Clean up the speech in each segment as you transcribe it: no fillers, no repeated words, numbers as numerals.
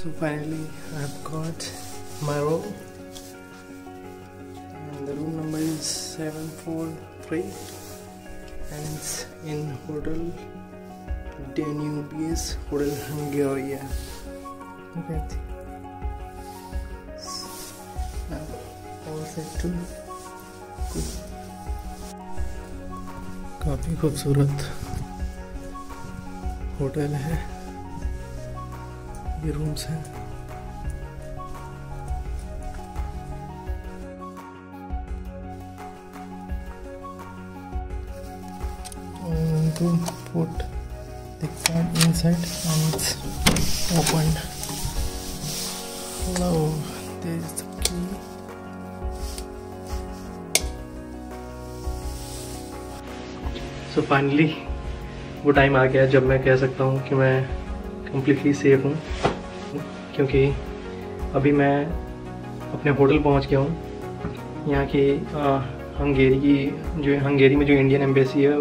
So finally I've got my room, and the room number is 743 and it's in Hotel Danubius Hotel Hungary. Look at all set to काफ़ी खूबसूरत hotel है, ये rooms हैं। To put the card inside and it's opened. Hello, there is the key. So finally वो time आ गया जब मैं कह सकता हूँ कि मैं कम्प्लीटली सेफ हूँ, क्योंकि अभी मैं अपने होटल पहुँच गया हूँ। यहाँ की हंगेरी में जो इंडियन एम्बेसी है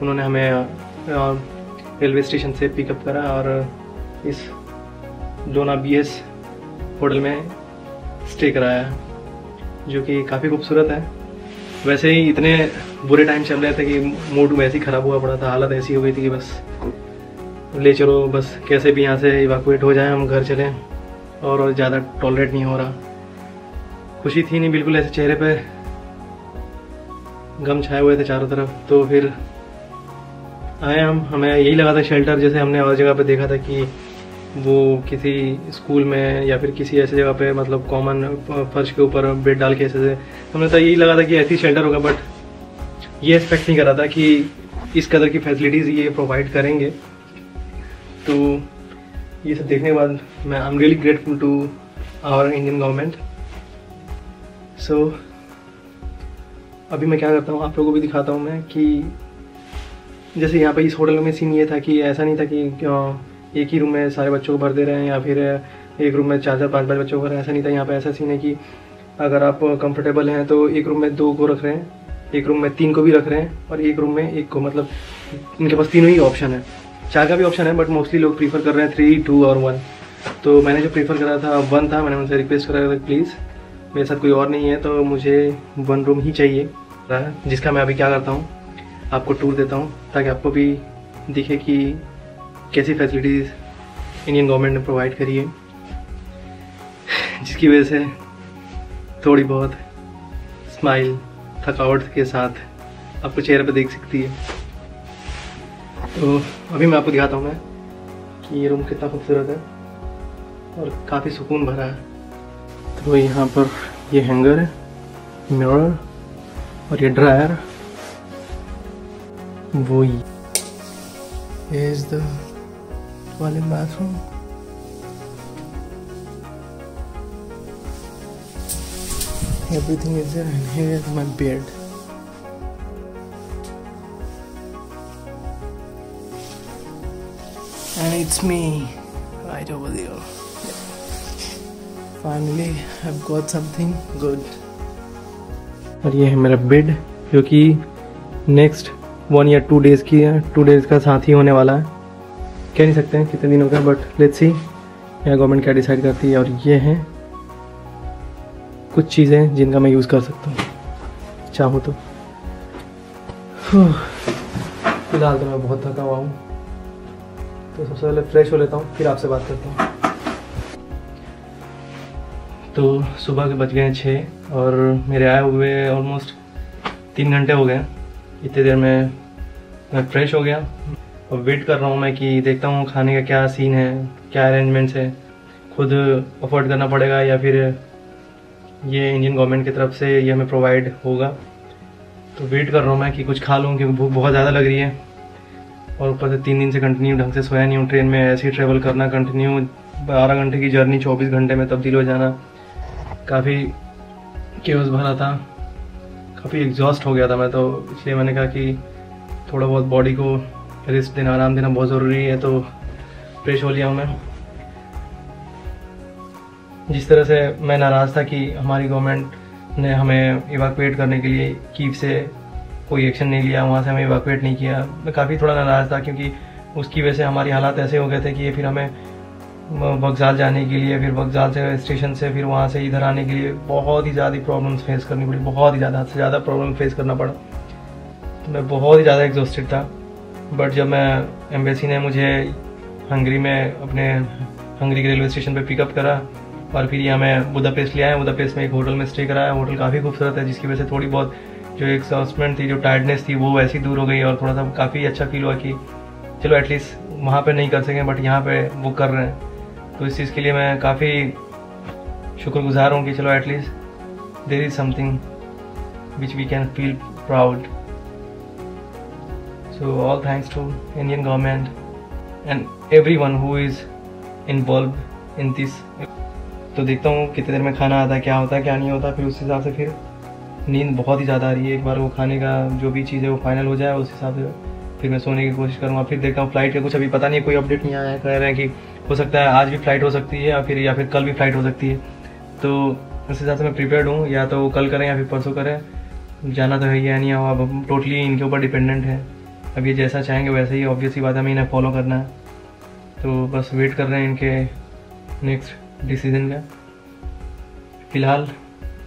उन्होंने हमें रेलवे स्टेशन से पिकअप करा और इस डोनाबियस होटल में स्टे कराया, जो कि काफ़ी खूबसूरत है। वैसे ही इतने बुरे टाइम चल रहे थे कि मूड वैसे ही ख़राब हुआ पड़ा था, हालत ऐसी हो गई थी कि बस ले चलो, बस कैसे भी यहाँ से इवैक्यूएट हो जाए, हम घर चलें, और ज़्यादा टॉलरेट नहीं हो रहा। खुशी थी नहीं बिल्कुल, ऐसे चेहरे पे गम छाए हुए थे चारों तरफ। तो फिर आए हमें यही लगा था शेल्टर, जैसे हमने और जगह पे देखा था कि वो किसी स्कूल में या फिर किसी ऐसी जगह पे, मतलब कॉमन फर्श के ऊपर बेड डाल के ऐसे से, हमने तो यही लगा था कि ऐसी शेल्टर होगा, बट ये एक्सपेक्ट नहीं करा था कि इस कदर की फैसिलिटीज़ ये प्रोवाइड करेंगे। तो ये सब देखने के बाद मैं I am really grateful to our Indian government. So अभी मैं क्या करता हूँ, आप लोगों को भी दिखाता हूँ मैं कि जैसे यहाँ पे इस होटल में सीन ये था कि ऐसा नहीं था कि एक ही रूम में सारे बच्चों को भर दे रहे हैं या फिर एक रूम में 4-4 5-5 बच्चों को भर रहे हैं, ऐसा नहीं था। यहाँ पे ऐसा सीन है कि अगर आप कंफर्टेबल हैं तो एक रूम में 2 को रख रहे हैं, एक रूम में 3 को भी रख रहे हैं, और एक रूम में 1 को, मतलब इनके पास तीनों ही ऑप्शन है। 4 का भी ऑप्शन है, बट मोस्टली लोग प्रीफर कर रहे हैं 3, 2 और 1। तो मैंने जो प्रीफर करा था 1 था। मैंने उनसे रिक्वेस्ट करा था प्लीज़ मेरे साथ कोई और नहीं है तो मुझे 1 रूम ही चाहिए, जिसका मैं अभी क्या करता हूँ आपको टूर देता हूँ, ताकि आपको भी दिखे कि कैसी फैसिलिटीज़ इंडियन गवर्नमेंट ने प्रोवाइड करी है, जिसकी वजह से थोड़ी बहुत स्माइल थकावट के साथ आपको चेहरे पे देख सकती है। तो अभी मैं आपको दिखाता हूँ मैं कि ये रूम कितना खूबसूरत है और काफ़ी सुकून भरा है। तो यहाँ पर ये हैंगर है, मिरर और ये ड्रायर, वही is the toilet bathroom. Everything is there, and here is my bed. And it's me right over there. Finally I've got something good. और ये है मेरा बेड, जो कि नेक्स्ट 1 या 2 डेज़ की है, 2 डेज़ का साथ ही होने वाला है। कह नहीं सकते हैं कितने दिनों का, बट लेट्स सी यहाँ गवर्नमेंट क्या डिसाइड करती है। और ये हैं कुछ चीज़ें जिनका मैं यूज़ कर सकता हूँ चाहूँ तो। फिलहाल तो मैं बहुत थका हुआ हूँ, तो सबसे पहले फ्रेश हो लेता हूँ, फिर आपसे बात करता हूँ। तो सुबह के बज गए 6 और मेरे आए हुए ऑलमोस्ट 3 घंटे हो गए। इतनी देर में मैं फ्रेश हो गया और वेट कर रहा हूँ मैं कि देखता हूँ खाने का क्या सीन है, क्या अरेंजमेंट्स है, खुद अफोर्ड करना पड़ेगा या फिर ये इंडियन गवर्नमेंट की तरफ से ये हमें प्रोवाइड होगा। तो वेट कर रहा हूँ मैं कि कुछ खा लूँ, क्योंकि भूख बहुत ज़्यादा लग रही है। और ऊपर से 3 दिन से कंटिन्यू ढंग से सोया नहीं हूँ, ट्रेन में ऐसे ही ट्रैवल करना, कंटिन्यू 12 घंटे की जर्नी 24 घंटे में तब्दील हो जाना, काफ़ी केओस भरा था, काफ़ी एग्जॉस्ट हो गया था मैं। तो इसलिए मैंने कहा कि थोड़ा बहुत बॉडी को रेस्ट देना, आराम देना बहुत ज़रूरी है। तो फ्रेश हो लिया हूँ मैं। जिस तरह से मैं नाराज़ था कि हमारी गवर्नमेंट ने हमें इवैक्यूएट करने के लिए कीव से कोई एक्शन नहीं लिया, वहाँ से हमें इवैक्यूएट नहीं किया, मैं काफ़ी थोड़ा नाराज़ था, क्योंकि उसकी वजह से हमारी हालात ऐसे हो गए थे कि फिर हमें बगजाल जाने के लिए, फिर बगजाल से स्टेशन से फिर वहाँ से इधर आने के लिए बहुत ही ज़्यादा प्रॉब्लम्स फेस करनी पड़ी, बहुत ही ज़्यादा, हद से ज़्यादा प्रॉब्लम फेस करना पड़ा। तो मैं बहुत ही ज़्यादा एग्जॉस्टेड था। बट जब मैं एम्बेसी ने मुझे हंगरी में अपने हंगरी के रेलवे स्टेशन पे पिकअप करा और फिर यहाँ मैं बुदापेस्ट ले आया। बुदापेस्ट में एक होटल में स्टे कराया। होटल काफ़ी खूबसूरत है, जिसकी वजह से थोड़ी बहुत जो एक्सॉस्टमेंट थी, जो टायर्डनेस थी, वो वैसी दूर हो गई और थोड़ा सा काफ़ी अच्छा फील हुआ कि चलो एटलीस्ट वहाँ पे नहीं कर सकें बट यहाँ पे वो कर रहे हैं। तो इस चीज़ के लिए मैं काफ़ी शुक्रगुजार हूँ कि चलो at least there is something which we can feel proud. So all thanks to Indian government and everyone who is involve in this. तो देखता हूँ कितने देर में खाना आता है, क्या होता है क्या नहीं होता, फिर उस हिसाब से फिर नींद बहुत ही ज़्यादा आ रही है। एक बार वो खाने का जो भी चीज़ है वो फाइनल हो जाए, उस हिसाब से फिर मैं सोने की कोशिश करूँगा। फिर देखता हूँ फ्लाइट का कुछ अभी पता नहीं, कोई अपडेट नहीं आया है। कह रहे हैं कि हो सकता है आज भी फ्लाइट हो सकती है या फिर कल भी फ्लाइट हो सकती है। तो उस हिसाब से मैं प्रिपेयर्ड हूँ, या तो कल करें या फिर परसों करें। जाना तो है या नहीं, अब टोटली इनके ऊपर डिपेंडेंट है। अब ये जैसा चाहेंगे वैसे ही, ऑब्वियस ही बात है, हमें इन्हें फॉलो करना है। तो बस वेट कर रहे हैं इनके नेक्स्ट डिसीजन का। फ़िलहाल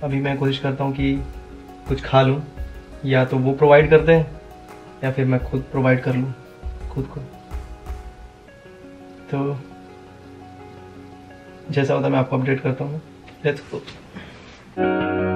अभी मैं कोशिश करता हूँ कि कुछ खा लूँ, या तो वो प्रोवाइड करते हैं या फिर मैं खुद प्रोवाइड कर लूँ खुद को। तो जैसा होता है मैं आपको अपडेट करता हूँ। Let's go.